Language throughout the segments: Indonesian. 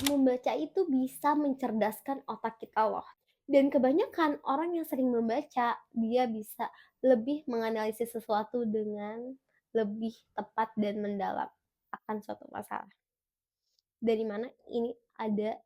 membaca itu bisa mencerdaskan otak kita loh. Dan kebanyakan orang yang sering membaca, dia bisa lebih menganalisis sesuatu dengan lebih tepat dan mendalam akan suatu masalah. Dari mana ini ada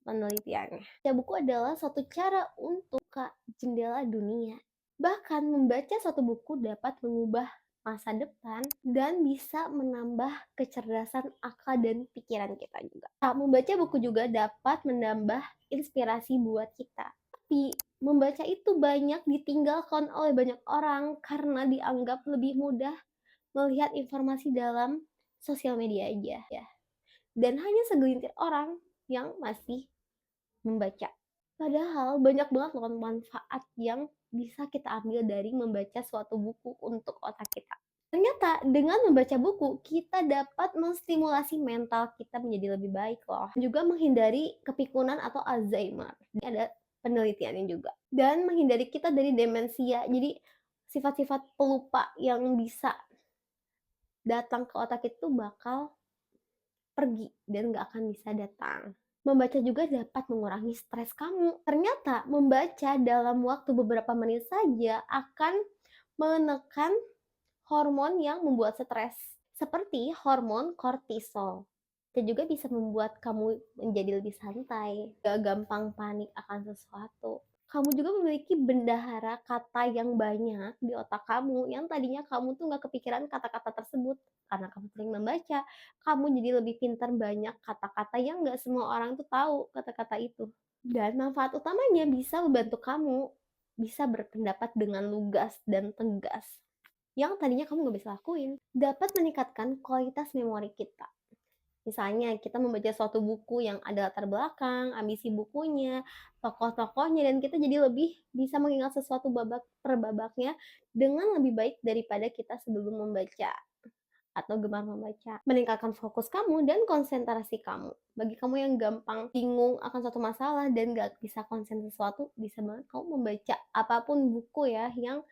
penelitiannya. Baca buku adalah suatu cara untuk buka jendela dunia. Bahkan membaca satu buku dapat mengubah masa depan dan bisa menambah kecerdasan akal dan pikiran kita juga. Nah, membaca buku juga dapat menambah inspirasi buat kita. Tapi membaca itu banyak ditinggalkan oleh banyak orang karena dianggap lebih mudah melihat informasi dalam sosial media aja ya. Dan hanya segelintir orang yang masih membaca. Padahal banyak banget loh manfaat yang bisa kita ambil dari membaca suatu buku untuk otak kita. Ternyata dengan membaca buku, kita dapat menstimulasi mental kita menjadi lebih baik loh. Juga menghindari kepikunan atau Alzheimer. Ini ada penelitiannya juga. Dan menghindari kita dari demensia. Jadi sifat-sifat pelupa yang bisa datang ke otak itu bakal pergi dan gak akan bisa datang. Membaca juga dapat mengurangi stres kamu. Ternyata membaca dalam waktu beberapa menit saja akan menekan hormon yang membuat stres, seperti hormon kortisol. Dan juga bisa membuat kamu menjadi lebih santai, gak gampang panik akan sesuatu. Kamu juga memiliki bendahara kata yang banyak di otak kamu, yang tadinya kamu tuh gak kepikiran kata-kata tersebut. Karena kamu sering membaca, kamu jadi lebih pintar banyak kata-kata yang gak semua orang tuh tahu kata-kata itu. Dan manfaat utamanya bisa membantu kamu bisa berpendapat dengan lugas dan tegas yang tadinya kamu gak bisa lakuin. Dapat meningkatkan kualitas memori kita. Misalnya kita membaca suatu buku yang ada latar belakang, ambisi bukunya, tokoh-tokohnya, dan kita jadi lebih bisa mengingat sesuatu babak per babaknya dengan lebih baik daripada kita sebelum membaca atau gemar membaca. Meningkatkan fokus kamu dan konsentrasi kamu. Bagi kamu yang gampang bingung akan suatu masalah dan gak bisa konsen sesuatu, bisa banget kamu membaca apapun buku ya yang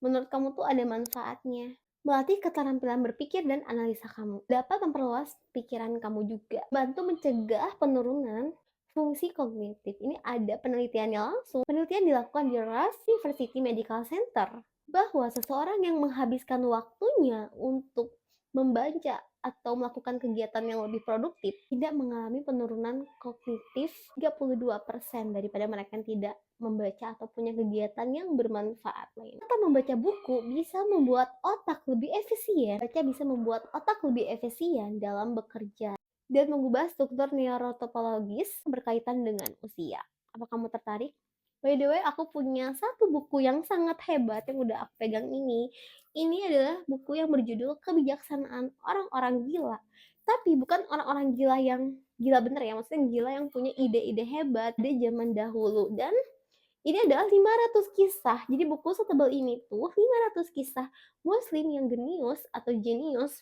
menurut kamu tuh ada manfaatnya. Melatih keterampilan berpikir dan analisa kamu. Dapat memperluas pikiran kamu juga. Bantu mencegah penurunan fungsi kognitif. Ini ada penelitiannya langsung. Penelitian dilakukan di Rush University Medical Center bahwa seseorang yang menghabiskan waktunya untuk membaca atau melakukan kegiatan yang lebih produktif tidak mengalami penurunan kognitif 32% daripada mereka yang tidak membaca atau punya kegiatan yang bermanfaat lain. Atau membaca buku bisa membuat otak lebih efisien. Baca bisa membuat otak lebih efisien dalam bekerja dan mengubah struktur neurotopologis berkaitan dengan usia. Apa kamu tertarik? By the way, aku punya satu buku yang sangat hebat yang udah aku pegang ini. Ini adalah buku yang berjudul Kebijaksanaan Orang-orang Gila. Tapi bukan orang-orang gila yang gila bener ya, maksudnya gila yang punya ide-ide hebat di zaman dahulu. Dan ini adalah 500 kisah. Jadi buku setebal ini tuh 500 kisah muslim yang genius atau jenius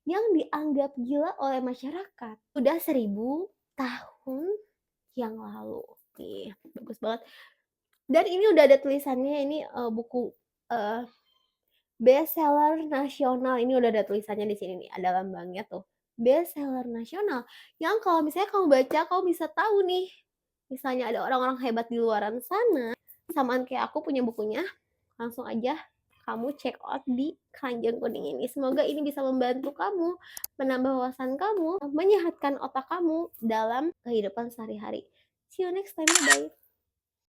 yang dianggap gila oleh masyarakat. Udah 1000 tahun yang lalu. Nih, bagus banget. Dan ini udah ada tulisannya, ini buku bestseller nasional. Ini udah ada tulisannya di sini nih, ada lambangnya tuh. Bestseller nasional. Yang kalau misalnya kamu baca, kamu bisa tahu nih. Misalnya ada orang-orang hebat di luaran sana, samaan kayak aku punya bukunya, langsung aja kamu check out di Keranjang Kuning ini. Semoga ini bisa membantu kamu, menambah wawasan kamu, menyehatkan otak kamu dalam kehidupan sehari-hari. See you next time, bye.